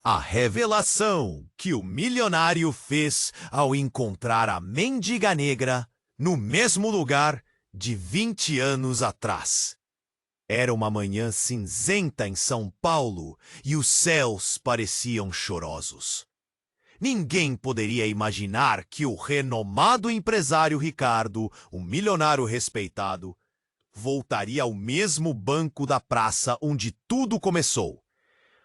A revelação que o milionário fez ao encontrar a mendiga negra no mesmo lugar de 20 anos atrás. Era uma manhã cinzenta em São Paulo e os céus pareciam chorosos. Ninguém poderia imaginar que o renomado empresário Ricardo, um milionário respeitado, voltaria ao mesmo banco da praça onde tudo começou.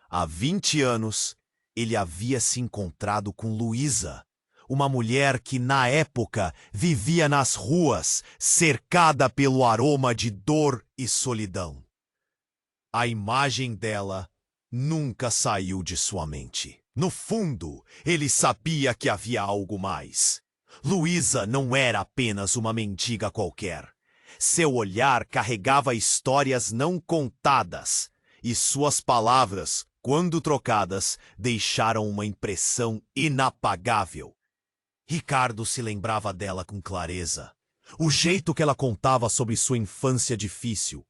Há 20 anos, ele havia se encontrado com Luísa, uma mulher que, na época, vivia nas ruas, cercada pelo aroma de dor e solidão. A imagem dela nunca saiu de sua mente. No fundo, ele sabia que havia algo mais. Luísa não era apenas uma mendiga qualquer. Seu olhar carregava histórias não contadas, e suas palavras, quando trocadas, deixaram uma impressão inapagável. Ricardo se lembrava dela com clareza. O jeito que ela contava sobre sua infância difícil.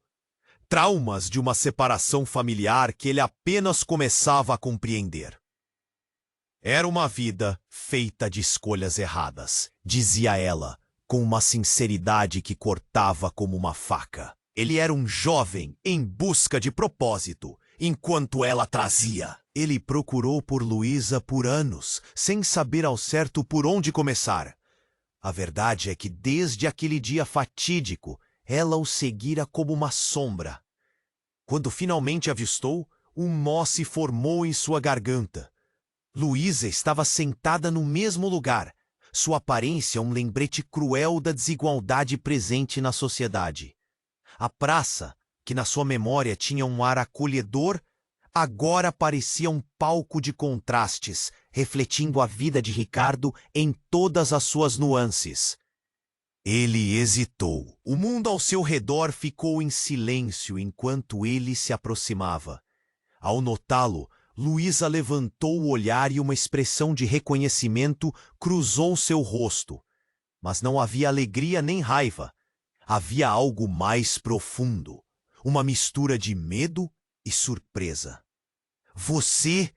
Traumas de uma separação familiar que ele apenas começava a compreender. Era uma vida feita de escolhas erradas, dizia ela, com uma sinceridade que cortava como uma faca. Ele era um jovem em busca de propósito, enquanto ela trazia. Ele procurou por Luísa por anos, sem saber ao certo por onde começar. A verdade é que desde aquele dia fatídico, ela o seguira como uma sombra. Quando finalmente avistou, um nó se formou em sua garganta. Luísa estava sentada no mesmo lugar, sua aparência um lembrete cruel da desigualdade presente na sociedade. A praça, que na sua memória tinha um ar acolhedor, agora parecia um palco de contrastes, refletindo a vida de Ricardo em todas as suas nuances. Ele hesitou. O mundo ao seu redor ficou em silêncio enquanto ele se aproximava. Ao notá-lo, Luísa levantou o olhar e uma expressão de reconhecimento cruzou seu rosto. Mas não havia alegria nem raiva. Havia algo mais profundo, uma mistura de medo e surpresa. Você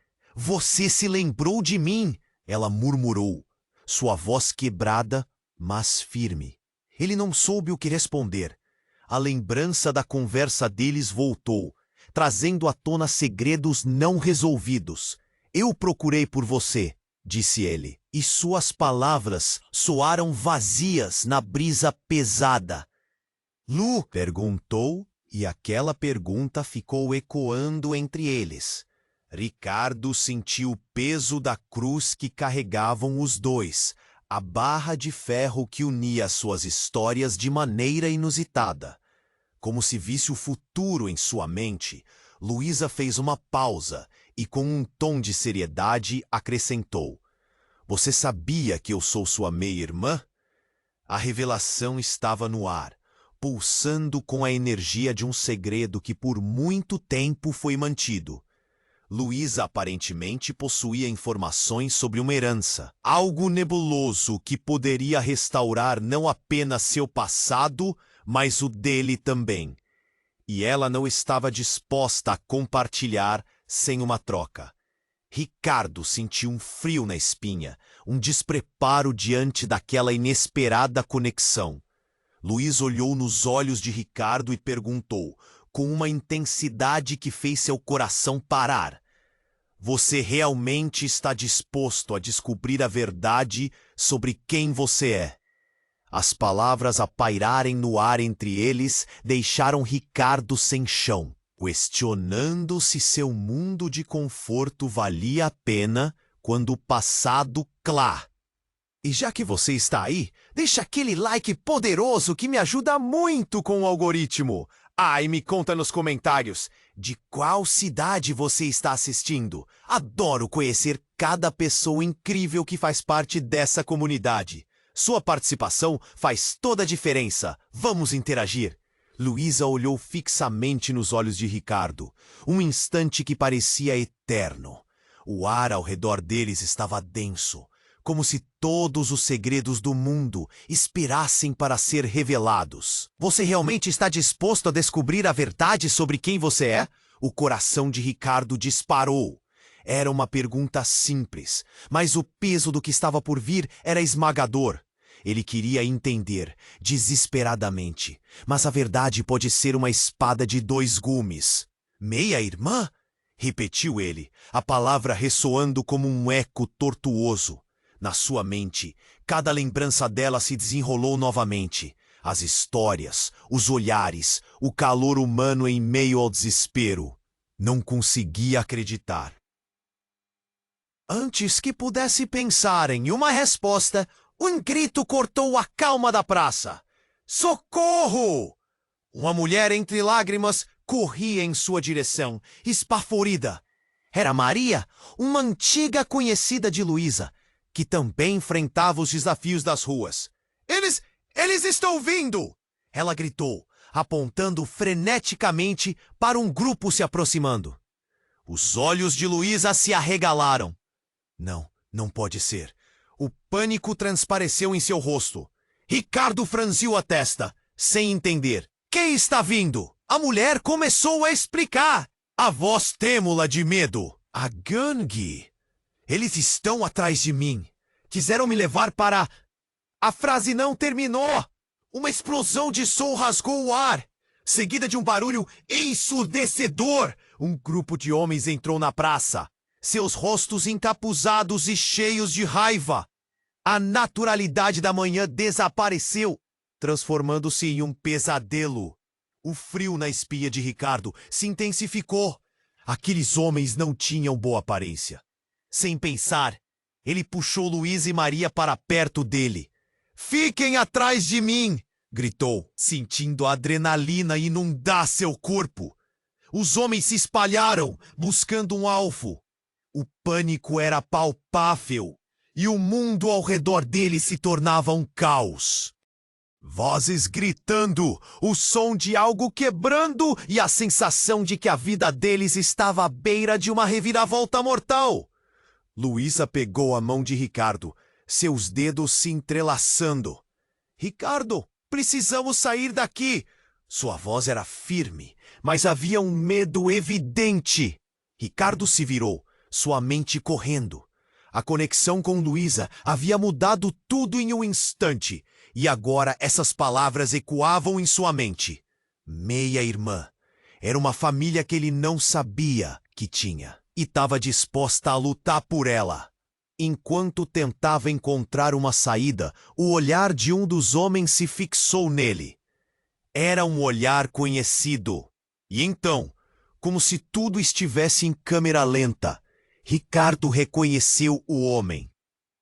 se lembrou de mim, ela murmurou, sua voz quebrada, mas firme. Ele não soube o que responder. A lembrança da conversa deles voltou, trazendo à tona segredos não resolvidos. Eu procurei por você, disse ele, e suas palavras soaram vazias na brisa pesada. Lu? Perguntou, e aquela pergunta ficou ecoando entre eles. Ricardo sentiu o peso da cruz que carregavam os dois, a barra de ferro que unia suas histórias de maneira inusitada. Como se visse o futuro em sua mente, Luísa fez uma pausa e, com um tom de seriedade, acrescentou: Você sabia que eu sou sua meia-irmã? A revelação estava no ar, pulsando com a energia de um segredo que por muito tempo foi mantido. Luísa aparentemente possuía informações sobre uma herança, algo nebuloso que poderia restaurar não apenas seu passado, mas o dele também. E ela não estava disposta a compartilhar sem uma troca. Ricardo sentiu um frio na espinha, um despreparo diante daquela inesperada conexão. Luísa olhou nos olhos de Ricardo e perguntou, com uma intensidade que fez seu coração parar: Você realmente está disposto a descobrir a verdade sobre quem você é? As palavras a pairarem no ar entre eles deixaram Ricardo sem chão, questionando se seu mundo de conforto valia a pena quando o passado clá. E já que você está aí, deixa aquele like poderoso que me ajuda muito com o algoritmo. E me conta nos comentários de qual cidade você está assistindo. Adoro conhecer cada pessoa incrível que faz parte dessa comunidade. Sua participação faz toda a diferença. Vamos interagir. Luísa olhou fixamente nos olhos de Ricardo, um instante que parecia eterno. O ar ao redor deles estava denso, como se todos os segredos do mundo esperassem para ser revelados. Você realmente está disposto a descobrir a verdade sobre quem você é? O coração de Ricardo disparou. Era uma pergunta simples, mas o peso do que estava por vir era esmagador. Ele queria entender, desesperadamente, mas a verdade pode ser uma espada de dois gumes. Meia-irmã? Repetiu ele, a palavra ressoando como um eco tortuoso. Na sua mente, cada lembrança dela se desenrolou novamente. As histórias, os olhares, o calor humano em meio ao desespero. Não conseguia acreditar. Antes que pudesse pensar em uma resposta, um grito cortou a calma da praça. Socorro! Uma mulher entre lágrimas corria em sua direção, espaforida. Era Maria, uma antiga conhecida de Luísa, que também enfrentava os desafios das ruas. Eles estão vindo! Ela gritou, apontando freneticamente para um grupo se aproximando. Os olhos de Luísa se arregalaram. Não pode ser. O pânico transpareceu em seu rosto. Ricardo franziu a testa, sem entender. Quem está vindo? A mulher começou a explicar, a voz trêmula de medo. A gangue. Eles estão atrás de mim. Quiseram me levar para... A frase não terminou. Uma explosão de som rasgou o ar, seguida de um barulho ensurdecedor. Um grupo de homens entrou na praça, seus rostos encapuzados e cheios de raiva. A naturalidade da manhã desapareceu, transformando-se em um pesadelo. O frio na espinha de Ricardo se intensificou. Aqueles homens não tinham boa aparência. Sem pensar, ele puxou Luísa e Maria para perto dele. Fiquem atrás de mim! Gritou, sentindo a adrenalina inundar seu corpo. Os homens se espalharam, buscando um alvo. O pânico era palpável, e o mundo ao redor dele se tornava um caos. Vozes gritando, o som de algo quebrando e a sensação de que a vida deles estava à beira de uma reviravolta mortal. Luísa pegou a mão de Ricardo, seus dedos se entrelaçando. Ricardo, precisamos sair daqui! Sua voz era firme, mas havia um medo evidente. Ricardo se virou, sua mente correndo. A conexão com Luísa havia mudado tudo em um instante, e agora essas palavras ecoavam em sua mente. Meia-irmã. Era uma família que ele não sabia que tinha, e estava disposta a lutar por ela. Enquanto tentava encontrar uma saída, o olhar de um dos homens se fixou nele. Era um olhar conhecido. E então, como se tudo estivesse em câmera lenta, Ricardo reconheceu o homem.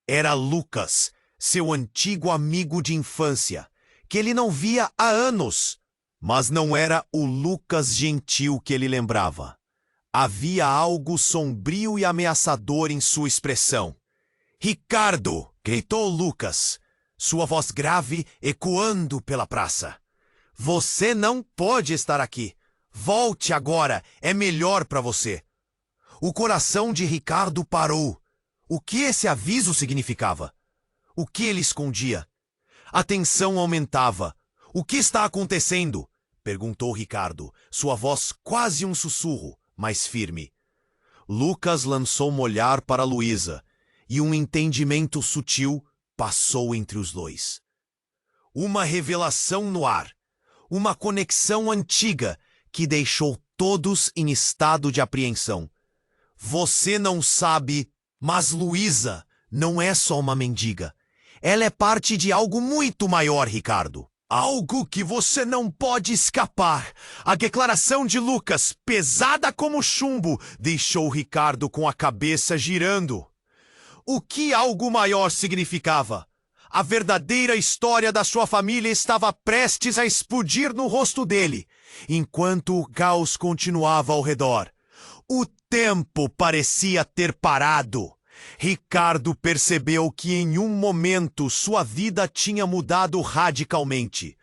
Era Lucas, seu antigo amigo de infância, que ele não via há anos. Mas não era o Lucas gentil que ele lembrava. Havia algo sombrio e ameaçador em sua expressão. Ricardo! Gritou Lucas, sua voz grave ecoando pela praça. Você não pode estar aqui. Volte agora, é melhor para você. O coração de Ricardo parou. O que esse aviso significava? O que ele escondia? A tensão aumentava. O que está acontecendo? Perguntou Ricardo, sua voz quase um sussurro, mas firme. Lucas lançou um olhar para Luísa, e um entendimento sutil passou entre os dois. Uma revelação no ar. Uma conexão antiga que deixou todos em estado de apreensão. Você não sabe, mas Luísa não é só uma mendiga. Ela é parte de algo muito maior, Ricardo. Algo que você não pode escapar. A declaração de Lucas, pesada como chumbo, deixou Ricardo com a cabeça girando. O que algo maior significava? A verdadeira história da sua família estava prestes a explodir no rosto dele, enquanto o caos continuava ao redor. O tempo parecia ter parado. Ricardo percebeu que em um momento sua vida tinha mudado radicalmente.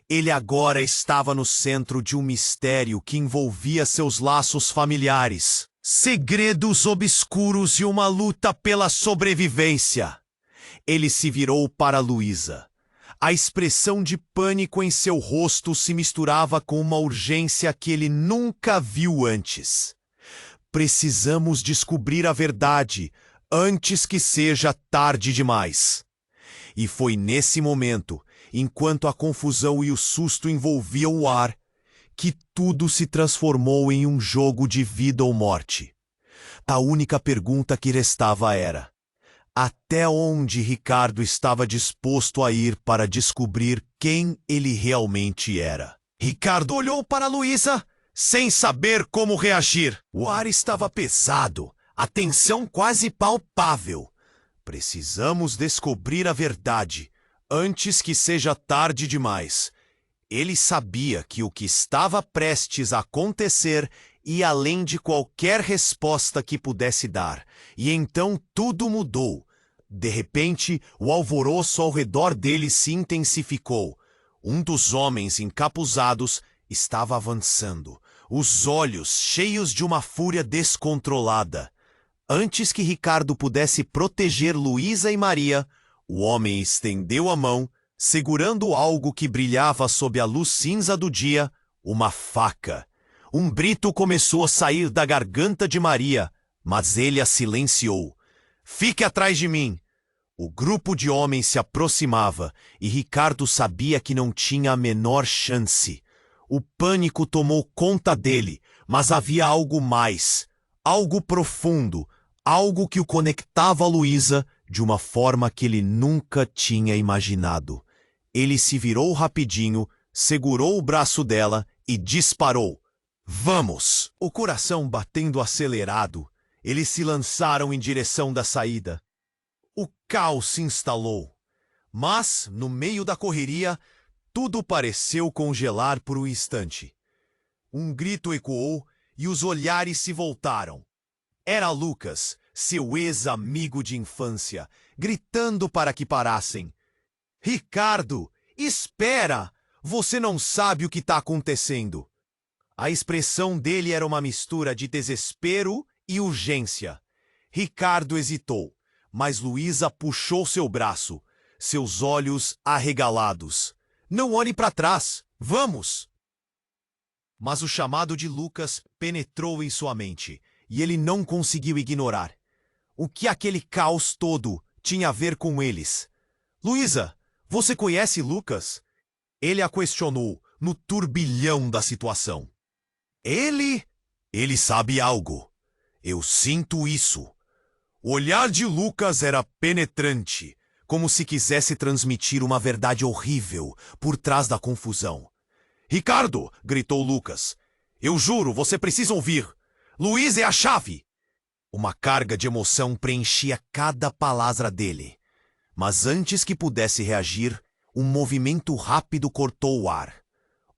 Ele agora estava no centro de um mistério que envolvia seus laços familiares, segredos obscuros e uma luta pela sobrevivência. Ele se virou para Luísa. A expressão de pânico em seu rosto se misturava com uma urgência que ele nunca viu antes. Precisamos descobrir a verdade antes que seja tarde demais. E foi nesse momento, enquanto a confusão e o susto envolviam o ar, que tudo se transformou em um jogo de vida ou morte. A única pergunta que restava era: até onde Ricardo estava disposto a ir para descobrir quem ele realmente era? Ricardo olhou para Luísa, sem saber como reagir. O ar estava pesado, a tensão quase palpável. Precisamos descobrir a verdade, antes que seja tarde demais. Ele sabia que o que estava prestes a acontecer ia além de qualquer resposta que pudesse dar, e então tudo mudou. De repente, o alvoroço ao redor dele se intensificou. Um dos homens encapuzados estava avançando, os olhos cheios de uma fúria descontrolada. Antes que Ricardo pudesse proteger Luísa e Maria, o homem estendeu a mão, segurando algo que brilhava sob a luz cinza do dia, uma faca. Um grito começou a sair da garganta de Maria, mas ele a silenciou. "Fique atrás de mim!" O grupo de homens se aproximava e Ricardo sabia que não tinha a menor chance. O pânico tomou conta dele, mas havia algo mais, algo profundo, algo que o conectava a Luísa de uma forma que ele nunca tinha imaginado. Ele se virou rapidinho, segurou o braço dela e disparou. "Vamos!" O coração batendo acelerado, eles se lançaram em direção da saída. O caos se instalou, mas, no meio da correria, tudo pareceu congelar por um instante. Um grito ecoou e os olhares se voltaram. Era Lucas, seu ex-amigo de infância, gritando para que parassem. "Ricardo, espera! Você não sabe o que está acontecendo." A expressão dele era uma mistura de desespero e urgência. Ricardo hesitou, mas Luísa puxou seu braço, seus olhos arregalados. "Não olhe para trás! Vamos!" Mas o chamado de Lucas penetrou em sua mente, e ele não conseguiu ignorar. O que aquele caos todo tinha a ver com eles? "Luísa, você conhece Lucas?" Ele a questionou, no turbilhão da situação. Ele sabe algo. Eu sinto isso." O olhar de Lucas era penetrante, como se quisesse transmitir uma verdade horrível por trás da confusão. "Ricardo!" gritou Lucas. "Eu juro, você precisa ouvir. Luísa é a chave!" Uma carga de emoção preenchia cada palavra dele. Mas antes que pudesse reagir, um movimento rápido cortou o ar.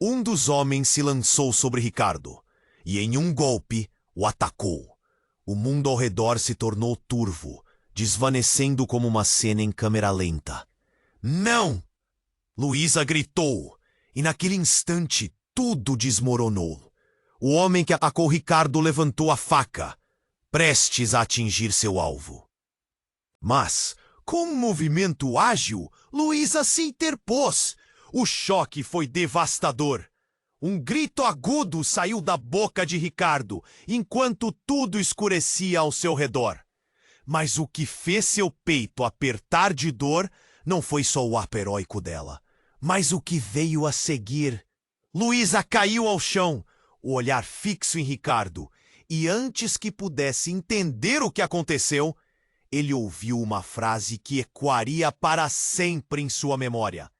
Um dos homens se lançou sobre Ricardo, e em um golpe o atacou. O mundo ao redor se tornou turvo, desvanecendo como uma cena em câmera lenta. "Não!" Luísa gritou, e naquele instante tudo desmoronou. O homem que atacou Ricardo levantou a faca, prestes a atingir seu alvo. Mas, com um movimento ágil, Luísa se interpôs. O choque foi devastador. Um grito agudo saiu da boca de Ricardo, enquanto tudo escurecia ao seu redor. Mas o que fez seu peito apertar de dor não foi só o ato heróico dela, mas o que veio a seguir. Luísa caiu ao chão, o olhar fixo em Ricardo, e antes que pudesse entender o que aconteceu, ele ouviu uma frase que ecoaria para sempre em sua memória.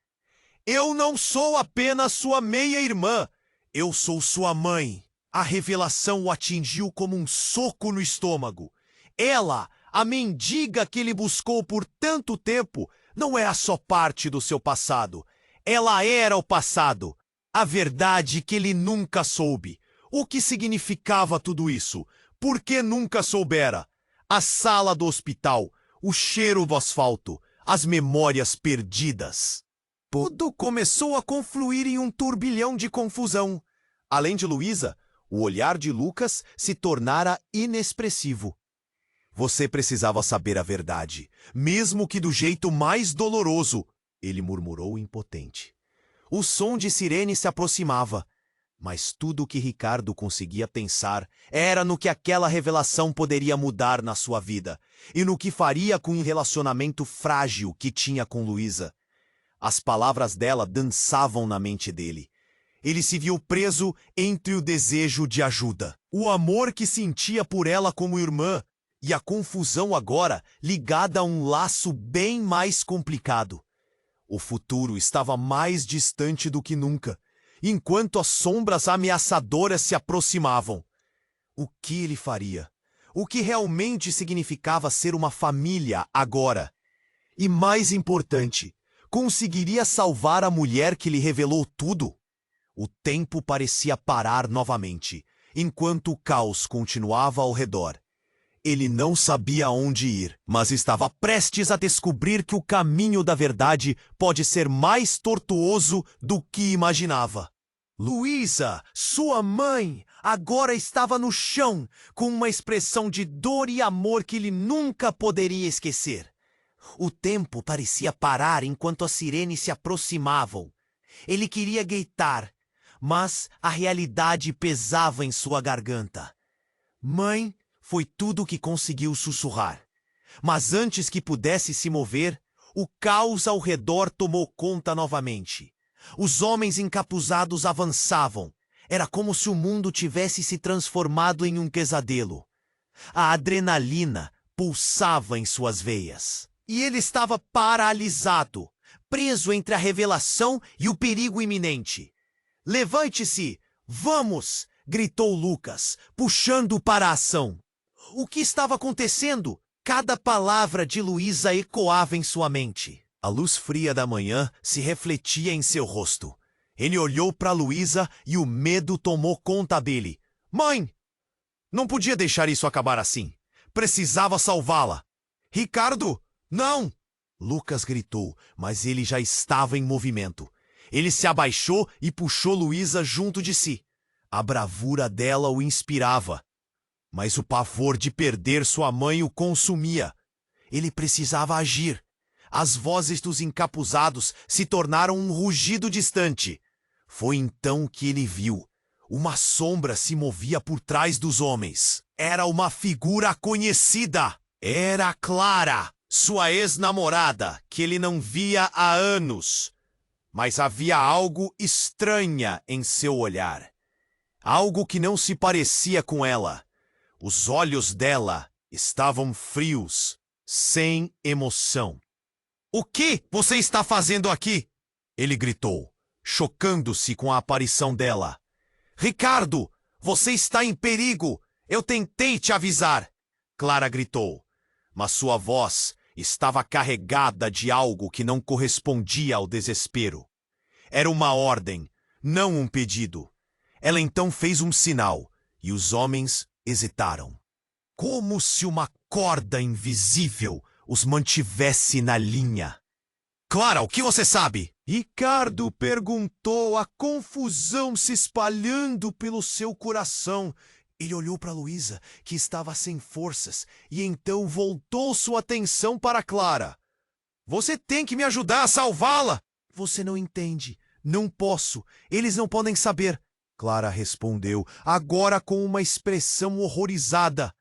"Eu não sou apenas sua meia-irmã, eu sou sua mãe." A revelação o atingiu como um soco no estômago. Ela, a mendiga que ele buscou por tanto tempo, não era só parte do seu passado. Ela era o passado. A verdade que ele nunca soube. O que significava tudo isso? Por que nunca soubera? A sala do hospital, o cheiro do asfalto, as memórias perdidas. Tudo começou a confluir em um turbilhão de confusão. Além de Luísa, o olhar de Lucas se tornara inexpressivo. Você precisava saber a verdade, mesmo que do jeito mais doloroso, ele murmurou impotente. O som de sirene se aproximava, Mas tudo o que Ricardo conseguia pensar era no que aquela revelação poderia mudar na sua vida e no que faria com o relacionamento frágil que tinha com Luísa. As palavras dela dançavam na mente dele. Ele se viu preso entre o desejo de ajuda, o amor que sentia por ela como irmã e a confusão agora ligada a um laço bem mais complicado. O futuro estava mais distante do que nunca, enquanto as sombras ameaçadoras se aproximavam. O que ele faria? O que realmente significava ser uma família agora? E mais importante, conseguiria salvar a mulher que lhe revelou tudo? O tempo parecia parar novamente, enquanto o caos continuava ao redor. Ele não sabia onde ir, mas estava prestes a descobrir que o caminho da verdade pode ser mais tortuoso do que imaginava. Luísa, sua mãe, agora estava no chão, com uma expressão de dor e amor que ele nunca poderia esquecer. O tempo parecia parar enquanto as sirenes se aproximavam. Ele queria gritar, mas a realidade pesava em sua garganta. Mãe, foi tudo o que conseguiu sussurrar. Mas antes que pudesse se mover, o caos ao redor tomou conta novamente. Os homens encapuzados avançavam. Era como se o mundo tivesse se transformado em um pesadelo. A adrenalina pulsava em suas veias. E ele estava paralisado, preso entre a revelação e o perigo iminente. Levante-se! Vamos! Gritou Lucas, puxando para a ação. O que estava acontecendo? Cada palavra de Luísa ecoava em sua mente. A luz fria da manhã se refletia em seu rosto. Ele olhou para Luísa e o medo tomou conta dele. Mãe! Não podia deixar isso acabar assim. Precisava salvá-la. Ricardo! Não! Lucas gritou, mas ele já estava em movimento. Ele se abaixou e puxou Luísa junto de si. A bravura dela o inspirava. Mas o pavor de perder sua mãe o consumia. Ele precisava agir. As vozes dos encapuzados se tornaram um rugido distante. Foi então que ele viu. Uma sombra se movia por trás dos homens. Era uma figura conhecida. Era Clara, sua ex-namorada, que ele não via há anos. Mas havia algo estranha em seu olhar. Algo que não se parecia com ela. Os olhos dela estavam frios, sem emoção. O que você está fazendo aqui? Ele gritou, chocando-se com a aparição dela. Ricardo, você está em perigo! Eu tentei te avisar! Clara gritou, mas sua voz estava carregada de algo que não correspondia ao desespero. Era uma ordem, não um pedido. Ela então fez um sinal, e os homens hesitaram. Como se uma corda invisível os mantivesse na linha. Clara, o que você sabe? Ricardo perguntou, a confusão se espalhando pelo seu coração. Ele olhou para Luísa, que estava sem forças, e então voltou sua atenção para Clara. Você tem que me ajudar a salvá-la! Você não entende. Não posso. Eles não podem saber. Clara respondeu, agora com uma expressão horrorizada.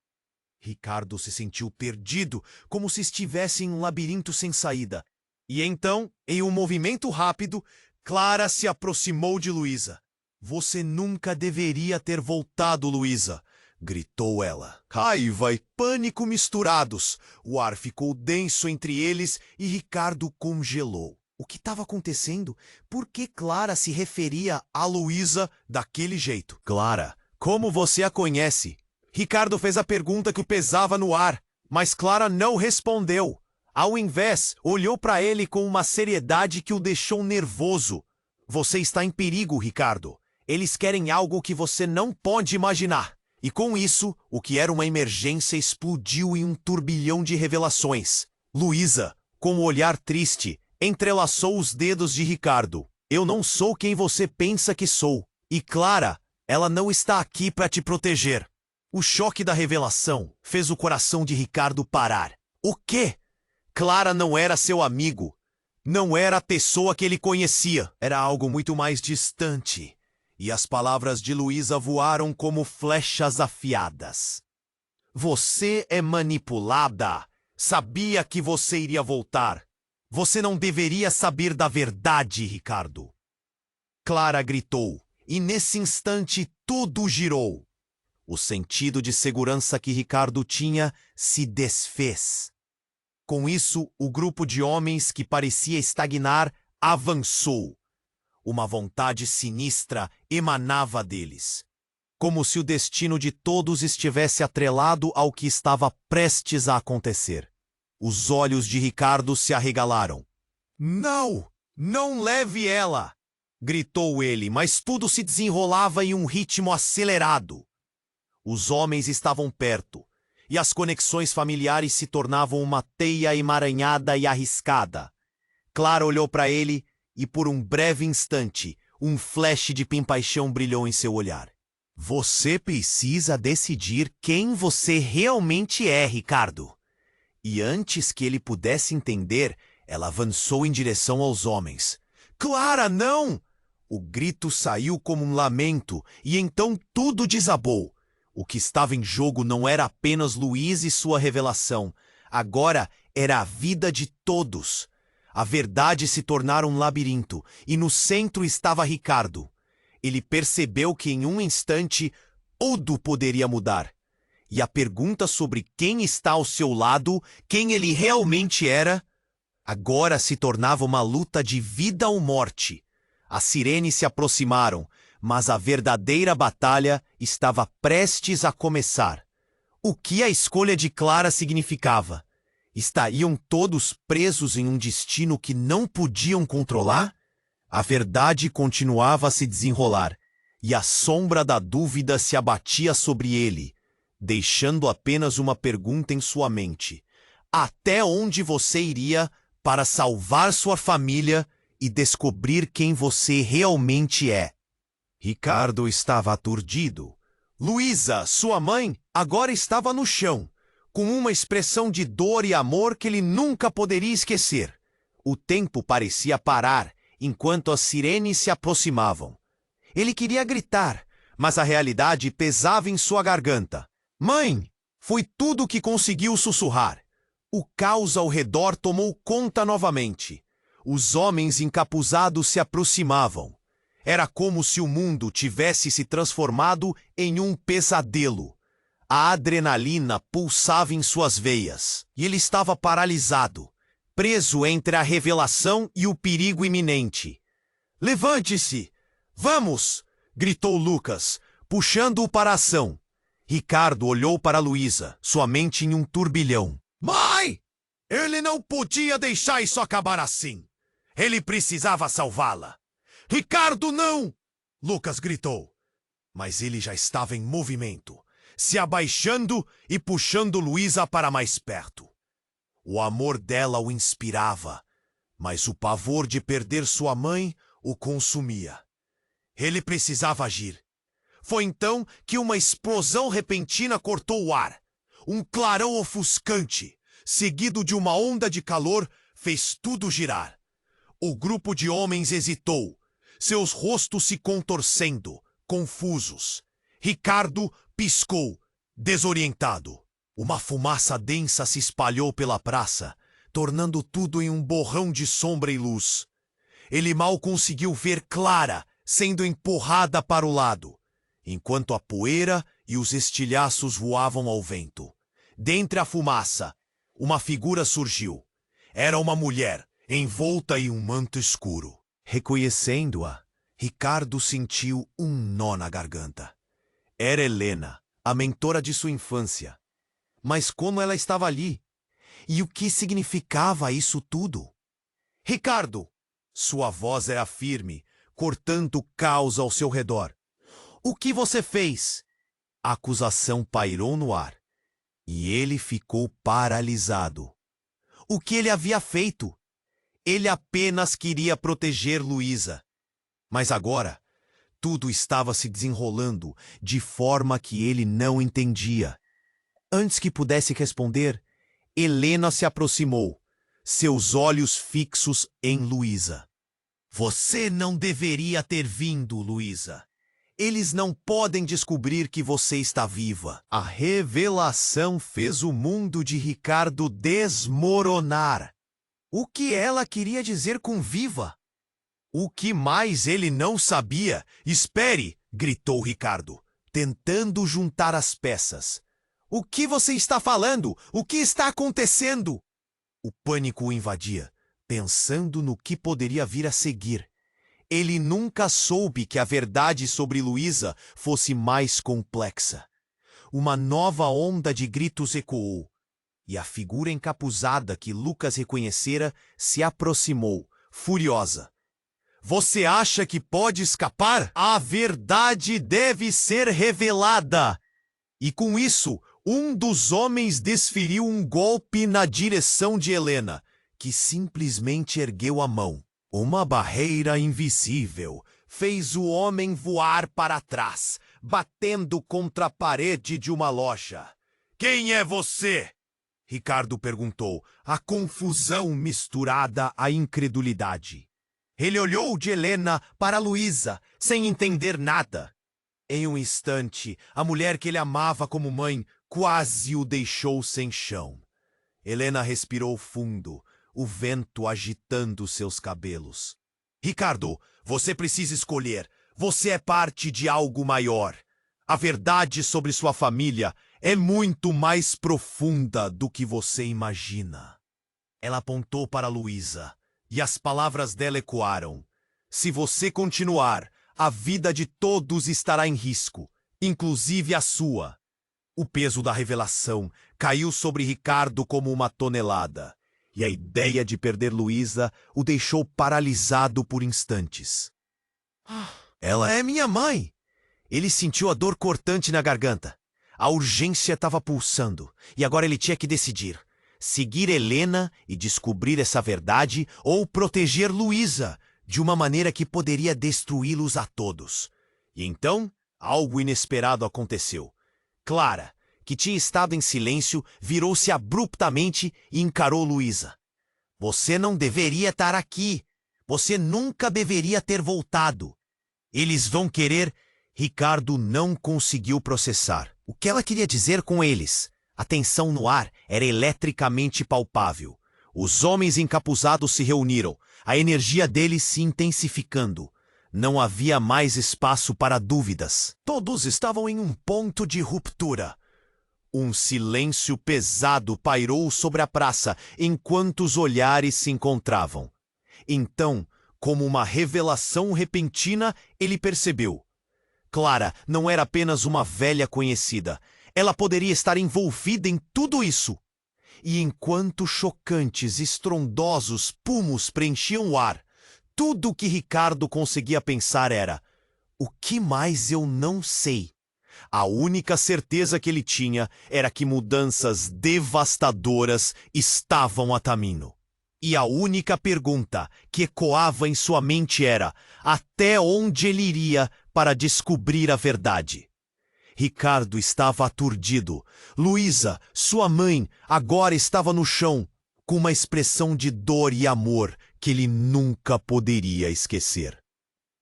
Ricardo se sentiu perdido, como se estivesse em um labirinto sem saída. E então, em um movimento rápido, Clara se aproximou de Luísa. Você nunca deveria ter voltado, Luísa, gritou ela. Raiva e pânico misturados. O ar ficou denso entre eles e Ricardo congelou. O que estava acontecendo? Por que Clara se referia a Luísa daquele jeito? Clara, como você a conhece? Ricardo fez a pergunta que o pesava no ar, mas Clara não respondeu. Ao invés, olhou para ele com uma seriedade que o deixou nervoso. Você está em perigo, Ricardo. Eles querem algo que você não pode imaginar. E com isso, o que era uma emergência explodiu em um turbilhão de revelações. Luísa, com um olhar triste, entrelaçou os dedos de Ricardo. Eu não sou quem você pensa que sou. E Clara, ela não está aqui para te proteger. O choque da revelação fez o coração de Ricardo parar. O quê? Clara não era seu amigo. Não era a pessoa que ele conhecia. Era algo muito mais distante. e as palavras de Luísa voaram como flechas afiadas. Você é manipulada. Sabia que você iria voltar. Você não deveria saber da verdade, Ricardo. Clara gritou, e nesse instante tudo girou. O sentido de segurança que Ricardo tinha se desfez. Com isso, o grupo de homens que parecia estagnar avançou. Uma vontade sinistra emanava deles, como se o destino de todos estivesse atrelado ao que estava prestes a acontecer. Os olhos de Ricardo se arregalaram. Não! Não leve ela! Gritou ele, mas tudo se desenrolava em um ritmo acelerado. Os homens estavam perto, e as conexões familiares se tornavam uma teia emaranhada e arriscada. Clara olhou para ele e, por um breve instante, um flash de compaixão brilhou em seu olhar. Você precisa decidir quem você realmente é, Ricardo. E antes que ele pudesse entender, ela avançou em direção aos homens. Clara, não! O grito saiu como um lamento, e então tudo desabou. O que estava em jogo não era apenas Luiz e sua revelação. Agora era a vida de todos. A verdade se tornara um labirinto, e no centro estava Ricardo. Ele percebeu que em um instante tudo poderia mudar. E a pergunta sobre quem está ao seu lado, quem ele realmente era, agora se tornava uma luta de vida ou morte. As sirenes se aproximaram, mas a verdadeira batalha estava prestes a começar. O que a escolha de Clara significava? Estariam todos presos em um destino que não podiam controlar? A verdade continuava a se desenrolar, e a sombra da dúvida se abatia sobre ele, deixando apenas uma pergunta em sua mente. Até onde você iria para salvar sua família e descobrir quem você realmente é? Ricardo estava aturdido. Luísa, sua mãe, agora estava no chão, com uma expressão de dor e amor que ele nunca poderia esquecer. O tempo parecia parar enquanto as sirenes se aproximavam. Ele queria gritar, mas a realidade pesava em sua garganta. Mãe! Foi tudo o que conseguiu sussurrar. O caos ao redor tomou conta novamente. Os homens encapuzados se aproximavam. Era como se o mundo tivesse se transformado em um pesadelo. A adrenalina pulsava em suas veias, e ele estava paralisado, preso entre a revelação e o perigo iminente. Levante-se! Vamos! Gritou Lucas, puxando-o para a ação. Ricardo olhou para Luísa, sua mente em um turbilhão. Mãe! Ele não podia deixar isso acabar assim. Ele precisava salvá-la. Ricardo, não! Lucas gritou. Mas ele já estava em movimento, se abaixando e puxando Luísa para mais perto. O amor dela o inspirava, mas o pavor de perder sua mãe o consumia. Ele precisava agir. Foi então que uma explosão repentina cortou o ar. Um clarão ofuscante, seguido de uma onda de calor, fez tudo girar. O grupo de homens hesitou, seus rostos se contorcendo, confusos. Ricardo piscou, desorientado. Uma fumaça densa se espalhou pela praça, tornando tudo em um borrão de sombra e luz. Ele mal conseguiu ver Clara sendo empurrada para o lado, enquanto a poeira e os estilhaços voavam ao vento. Dentre a fumaça, uma figura surgiu. Era uma mulher, envolta em um manto escuro. Reconhecendo-a, Ricardo sentiu um nó na garganta. Era Helena, a mentora de sua infância. Mas como ela estava ali? E o que significava isso tudo? Ricardo! Sua voz era firme, cortando o caos ao seu redor. O que você fez? A acusação pairou no ar, e ele ficou paralisado. O que ele havia feito? Ele apenas queria proteger Luísa. Mas agora, tudo estava se desenrolando de forma que ele não entendia. Antes que pudesse responder, Helena se aproximou, seus olhos fixos em Luísa. Você não deveria ter vindo, Luísa. Eles não podem descobrir que você está viva. A revelação fez o mundo de Ricardo desmoronar. O que ela queria dizer com viva? O que mais ele não sabia? Espere! Gritou Ricardo, tentando juntar as peças. O que você está falando? O que está acontecendo? O pânico o invadia, pensando no que poderia vir a seguir. Ele nunca soube que a verdade sobre Luísa fosse mais complexa. Uma nova onda de gritos ecoou, e a figura encapuzada que Lucas reconhecera se aproximou, furiosa. Você acha que pode escapar? A verdade deve ser revelada! E com isso, um dos homens desferiu um golpe na direção de Helena, que simplesmente ergueu a mão. Uma barreira invisível fez o homem voar para trás, batendo contra a parede de uma loja. Quem é você? Ricardo perguntou, a confusão misturada à incredulidade. Ele olhou de Helena para Luísa, sem entender nada. Em um instante, a mulher que ele amava como mãe quase o deixou sem chão. Helena respirou fundo, o vento agitando seus cabelos. Ricardo, você precisa escolher. Você é parte de algo maior. A verdade sobre sua família é muito mais profunda do que você imagina. Ela apontou para Luísa, e as palavras dela ecoaram. Se você continuar, a vida de todos estará em risco, inclusive a sua. O peso da revelação caiu sobre Ricardo como uma tonelada, e a ideia de perder Luísa o deixou paralisado por instantes. Ela é minha mãe! Ele sentiu a dor cortante na garganta. A urgência estava pulsando, e agora ele tinha que decidir. Seguir Helena e descobrir essa verdade ou proteger Luísa de uma maneira que poderia destruí-los a todos. E então, algo inesperado aconteceu. Clara, que tinha estado em silêncio, virou-se abruptamente e encarou Luísa. Você não deveria estar aqui. Você nunca deveria ter voltado. Eles vão querer... Ricardo não conseguiu processar. O que ela queria dizer com eles? A tensão no ar era eletricamente palpável. Os homens encapuzados se reuniram, a energia deles se intensificando. Não havia mais espaço para dúvidas. Todos estavam em um ponto de ruptura. Um silêncio pesado pairou sobre a praça enquanto os olhares se encontravam. Então, como uma revelação repentina, ele percebeu. Clara não era apenas uma velha conhecida. Ela poderia estar envolvida em tudo isso. E enquanto chocantes, estrondosos pumos preenchiam o ar, tudo o que Ricardo conseguia pensar era: o que mais eu não sei? A única certeza que ele tinha era que mudanças devastadoras estavam a caminho. E a única pergunta que ecoava em sua mente era: até onde ele iria para descobrir a verdade? Ricardo estava aturdido. Luísa, sua mãe, agora estava no chão, com uma expressão de dor e amor que ele nunca poderia esquecer.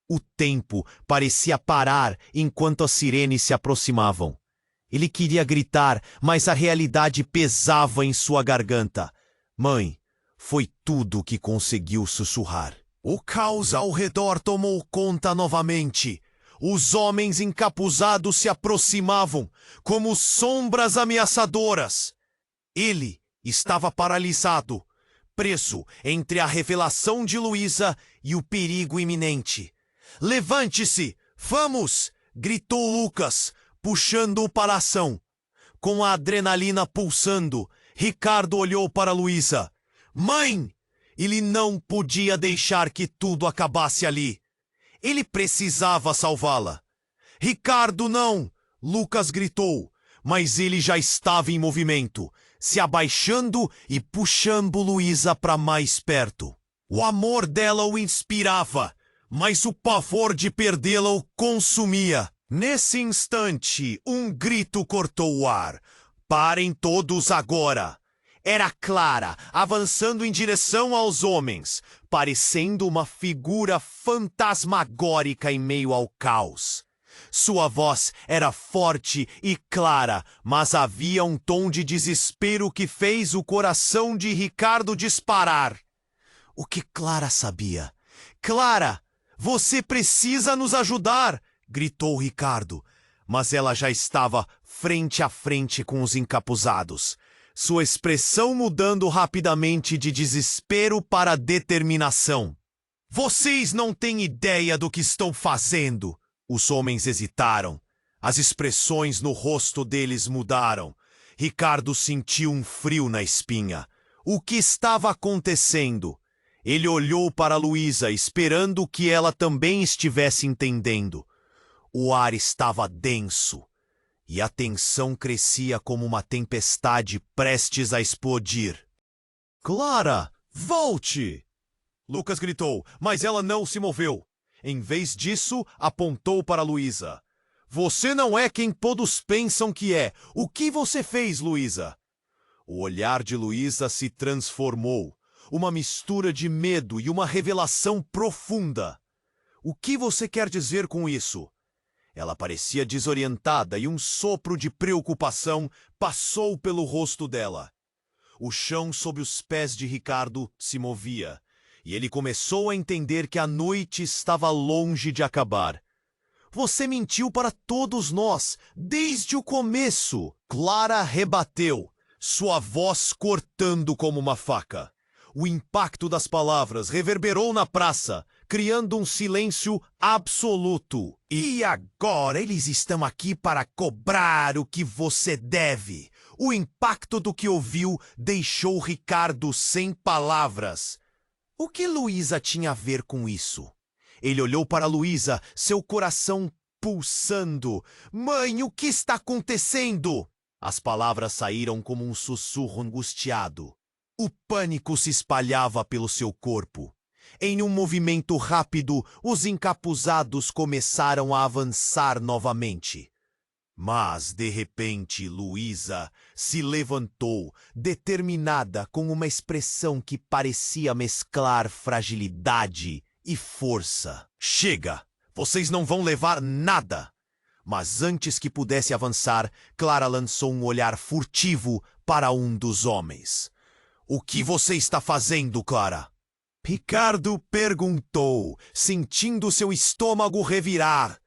O tempo parecia parar enquanto as sirenes se aproximavam. Ele queria gritar, mas a realidade pesava em sua garganta. Mãe, foi tudo o que conseguiu sussurrar. O caos ao redor tomou conta novamente. Os homens encapuzados se aproximavam, como sombras ameaçadoras. Ele estava paralisado, preso entre a revelação de Luísa e o perigo iminente. Levante-se! Vamos! Gritou Lucas, puxando-o para a ação. Com a adrenalina pulsando, Ricardo olhou para Luísa. Mãe! Ele não podia deixar que tudo acabasse ali. Ele precisava salvá-la. Ricardo, não! Lucas gritou, mas ele já estava em movimento, se abaixando e puxando Luísa para mais perto. O amor dela o inspirava, mas o pavor de perdê-la o consumia. Nesse instante, um grito cortou o ar. Parem todos agora! Era Clara, avançando em direção aos homens, parecendo uma figura fantasmagórica em meio ao caos. Sua voz era forte e clara, mas havia um tom de desespero que fez o coração de Ricardo disparar. O que Clara sabia? Clara, você precisa nos ajudar! Gritou Ricardo, mas ela já estava frente a frente com os encapuzados, sua expressão mudando rapidamente de desespero para determinação. Vocês não têm ideia do que estão fazendo! Os homens hesitaram. As expressões no rosto deles mudaram. Ricardo sentiu um frio na espinha. O que estava acontecendo? Ele olhou para Luísa, esperando que ela também estivesse entendendo. O ar estava denso, e a tensão crescia como uma tempestade prestes a explodir. Clara, volte! Lucas gritou, mas ela não se moveu. Em vez disso, apontou para Luísa. Você não é quem todos pensam que é. O que você fez, Luísa? O olhar de Luísa se transformou. Uma mistura de medo e uma revelação profunda. O que você quer dizer com isso? Ela parecia desorientada e um sopro de preocupação passou pelo rosto dela. O chão sob os pés de Ricardo se movia, e ele começou a entender que a noite estava longe de acabar. Você mentiu para todos nós, desde o começo! Clara rebateu, sua voz cortando como uma faca. O impacto das palavras reverberou na praça, criando um silêncio absoluto. E agora eles estão aqui para cobrar o que você deve. O impacto do que ouviu deixou Ricardo sem palavras. O que Luísa tinha a ver com isso? Ele olhou para Luísa, seu coração pulsando. Mãe, o que está acontecendo? As palavras saíram como um sussurro angustiado. O pânico se espalhava pelo seu corpo. Em um movimento rápido, os encapuzados começaram a avançar novamente. Mas, de repente, Luísa se levantou, determinada, com uma expressão que parecia mesclar fragilidade e força. Chega! Vocês não vão levar nada! Mas antes que pudesse avançar, Clara lançou um olhar furtivo para um dos homens. O que você está fazendo, Clara? Ricardo perguntou, sentindo seu estômago revirar.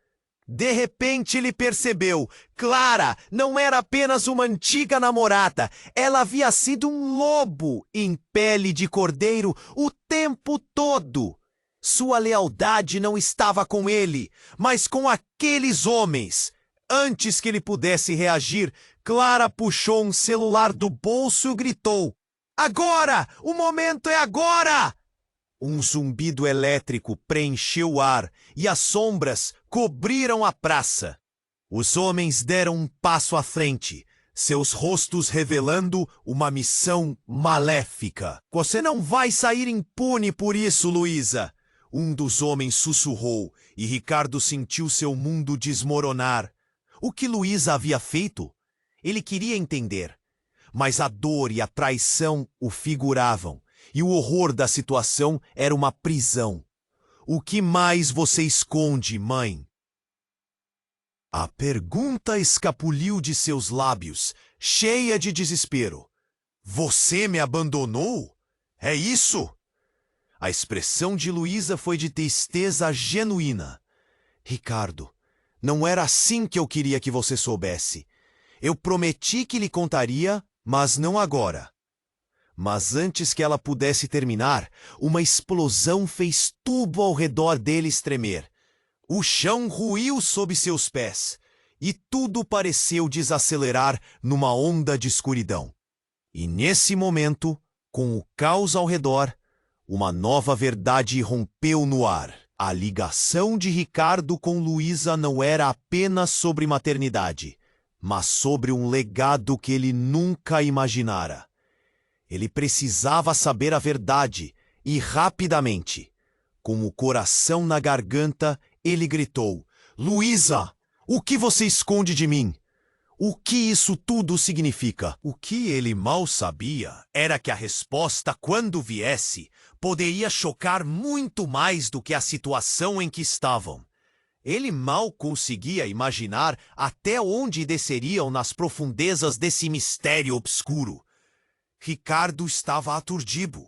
De repente ele percebeu. Clara não era apenas uma antiga namorada. Ela havia sido um lobo em pele de cordeiro o tempo todo. Sua lealdade não estava com ele, mas com aqueles homens. Antes que ele pudesse reagir, Clara puxou um celular do bolso e gritou. Agora! O momento é agora! Um zumbido elétrico preencheu o ar e as sombras cobriram a praça. Os homens deram um passo à frente, seus rostos revelando uma missão maléfica. Você não vai sair impune por isso, Luísa! Um dos homens sussurrou e Ricardo sentiu seu mundo desmoronar. O que Luísa havia feito? Ele queria entender. Mas a dor e a traição o figuravam, e o horror da situação era uma prisão. O que mais você esconde, mãe? A pergunta escapuliu de seus lábios, cheia de desespero. Você me abandonou? É isso? A expressão de Luísa foi de tristeza genuína. Ricardo, não era assim que eu queria que você soubesse. Eu prometi que lhe contaria, mas não agora. Mas antes que ela pudesse terminar, uma explosão fez tudo ao redor deles tremer. O chão ruiu sob seus pés, e tudo pareceu desacelerar numa onda de escuridão. E nesse momento, com o caos ao redor, uma nova verdade irrompeu no ar. A ligação de Ricardo com Luísa não era apenas sobre maternidade, mas sobre um legado que ele nunca imaginara. Ele precisava saber a verdade, e rapidamente. Com o coração na garganta, ele gritou, Luísa, o que você esconde de mim? O que isso tudo significa? O que ele mal sabia era que a resposta, quando viesse, poderia chocar muito mais do que a situação em que estavam. Ele mal conseguia imaginar até onde desceriam nas profundezas desse mistério obscuro. Ricardo estava aturdido.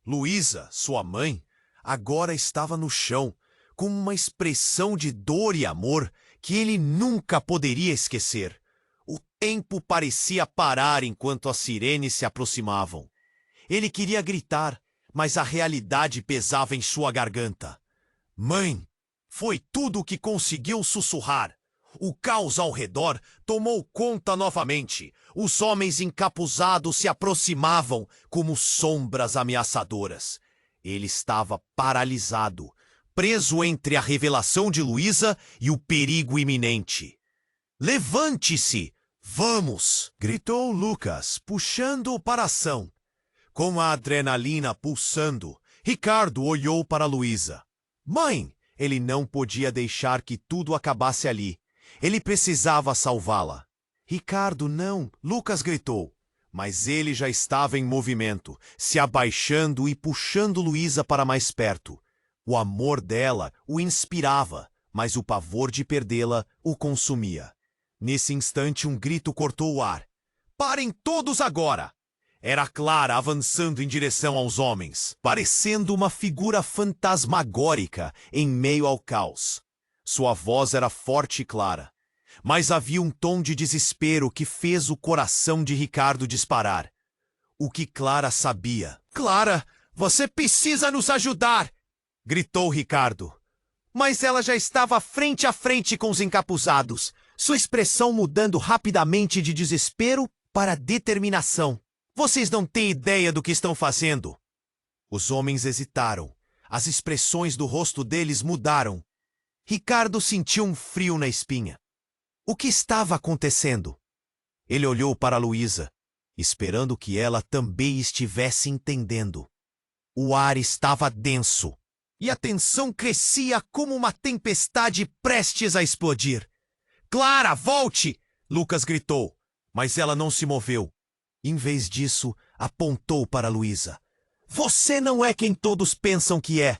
Luísa, sua mãe, agora estava no chão, com uma expressão de dor e amor que ele nunca poderia esquecer. O tempo parecia parar enquanto as sirenes se aproximavam. Ele queria gritar, mas a realidade pesava em sua garganta. Mãe! Foi tudo o que conseguiu sussurrar. O caos ao redor tomou conta novamente. Os homens encapuzados se aproximavam como sombras ameaçadoras. Ele estava paralisado, preso entre a revelação de Luísa e o perigo iminente. Levante-se! Vamos! Gritou Lucas, puxando-o para a ação. Com a adrenalina pulsando, Ricardo olhou para Luísa. Mãe! Ele não podia deixar que tudo acabasse ali. Ele precisava salvá-la. Ricardo, não! Lucas gritou. Mas ele já estava em movimento, se abaixando e puxando Luísa para mais perto. O amor dela o inspirava, mas o pavor de perdê-la o consumia. Nesse instante, um grito cortou o ar. Parem todos agora! Era Clara avançando em direção aos homens, parecendo uma figura fantasmagórica em meio ao caos. Sua voz era forte e clara, mas havia um tom de desespero que fez o coração de Ricardo disparar. O que Clara sabia? Clara, você precisa nos ajudar! Gritou Ricardo. Mas ela já estava frente a frente com os encapuzados, sua expressão mudando rapidamente de desespero para determinação. Vocês não têm ideia do que estão fazendo. Os homens hesitaram. As expressões do rosto deles mudaram. Ricardo sentiu um frio na espinha. O que estava acontecendo? Ele olhou para Luísa, esperando que ela também estivesse entendendo. O ar estava denso, e a tensão crescia como uma tempestade prestes a explodir. Clara, volte! Lucas gritou, mas ela não se moveu. Em vez disso, apontou para Luísa. Você não é quem todos pensam que é.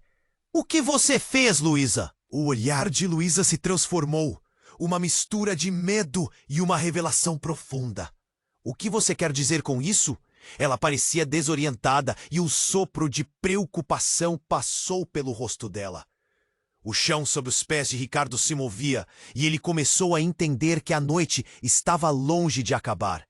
O que você fez, Luísa? O olhar de Luísa se transformou. Uma mistura de medo e uma revelação profunda. O que você quer dizer com isso? Ela parecia desorientada e um sopro de preocupação passou pelo rosto dela. O chão sob os pés de Ricardo se movia e ele começou a entender que a noite estava longe de acabar.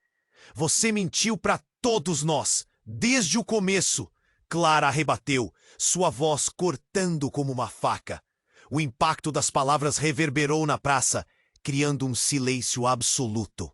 Você mentiu para todos nós, desde o começo. Clara rebateu, sua voz cortando como uma faca. O impacto das palavras reverberou na praça, criando um silêncio absoluto.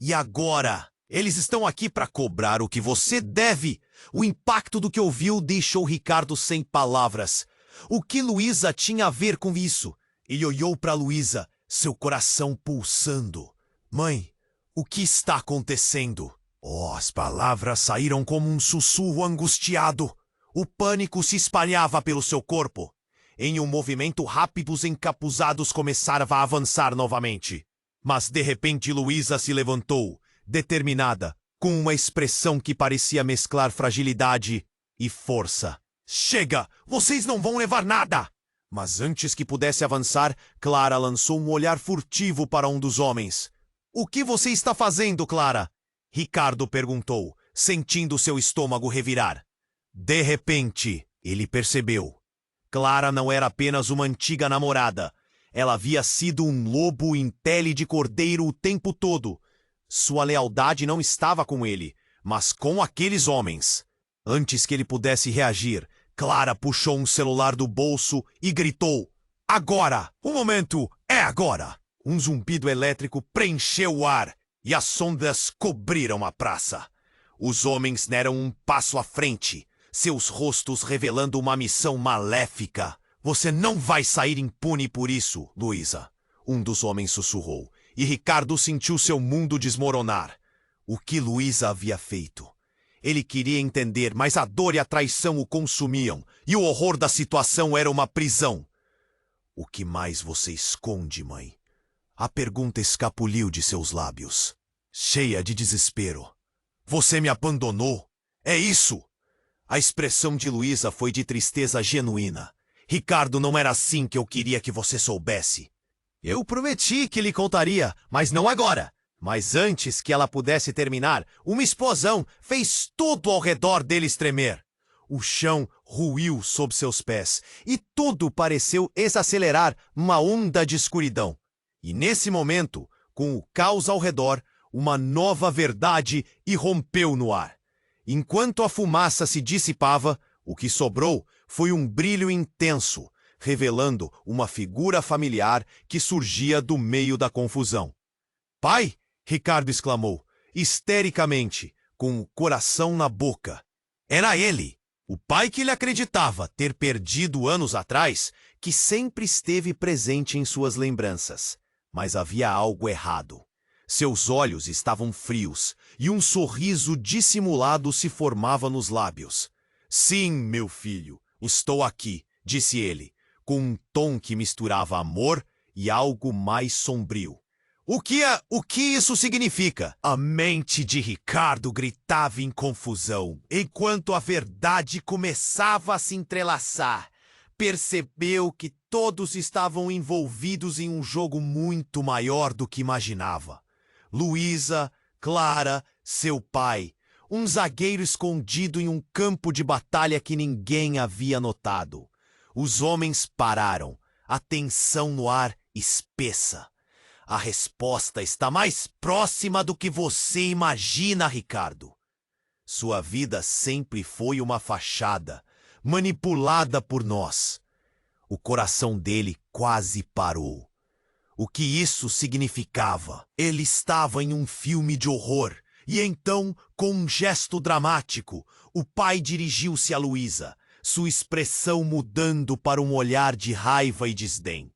E agora? Eles estão aqui para cobrar o que você deve. O impacto do que ouviu deixou Ricardo sem palavras. O que Luísa tinha a ver com isso? Ele olhou para Luísa, seu coração pulsando. Mãe, o que está acontecendo? Oh, as palavras saíram como um sussurro angustiado. O pânico se espalhava pelo seu corpo. Em um movimento rápido, os encapuzados começaram a avançar novamente. Mas de repente Luísa se levantou, determinada, com uma expressão que parecia mesclar fragilidade e força. Chega! Vocês não vão levar nada! Mas antes que pudesse avançar, Clara lançou um olhar furtivo para um dos homens. O que você está fazendo, Clara? Ricardo perguntou, sentindo seu estômago revirar. De repente, ele percebeu. Clara não era apenas uma antiga namorada. Ela havia sido um lobo em pele de cordeiro o tempo todo. Sua lealdade não estava com ele, mas com aqueles homens. Antes que ele pudesse reagir, Clara puxou um celular do bolso e gritou. Agora! O momento é agora! Um zumbido elétrico preencheu o ar e as ondas cobriram a praça. Os homens deram um passo à frente, seus rostos revelando uma missão maléfica. Você não vai sair impune por isso, Luísa. Um dos homens sussurrou, e Ricardo sentiu seu mundo desmoronar. O que Luísa havia feito? Ele queria entender, mas a dor e a traição o consumiam, e o horror da situação era uma prisão. O que mais você esconde, mãe? A pergunta escapuliu de seus lábios, cheia de desespero. Você me abandonou? É isso? A expressão de Luísa foi de tristeza genuína. Ricardo, não era assim que eu queria que você soubesse. Eu prometi que lhe contaria, mas não agora. Mas antes que ela pudesse terminar, uma explosão fez tudo ao redor deles tremer. O chão ruiu sob seus pés e tudo pareceu desacelerar uma onda de escuridão. E nesse momento, com o caos ao redor, uma nova verdade irrompeu no ar. Enquanto a fumaça se dissipava, o que sobrou foi um brilho intenso, revelando uma figura familiar que surgia do meio da confusão. "Pai!" Ricardo exclamou, histericamente, com o coração na boca. Era ele, o pai que ele acreditava ter perdido anos atrás, que sempre esteve presente em suas lembranças. Mas havia algo errado. Seus olhos estavam frios e um sorriso dissimulado se formava nos lábios. "Sim, meu filho, estou aqui", disse ele, com um tom que misturava amor e algo mais sombrio. O que isso significa?" A mente de Ricardo gritava em confusão, enquanto a verdade começava a se entrelaçar. Percebeu que todos estavam envolvidos em um jogo muito maior do que imaginava. Luísa, Clara, seu pai, um zagueiro escondido em um campo de batalha que ninguém havia notado. Os homens pararam, a tensão no ar espessa. "A resposta está mais próxima do que você imagina, Ricardo." Sua vida sempre foi uma fachada, manipulada por nós. O coração dele quase parou. O que isso significava? Ele estava em um filme de horror, e então, com um gesto dramático, o pai dirigiu-se a Luísa, sua expressão mudando para um olhar de raiva e desdém.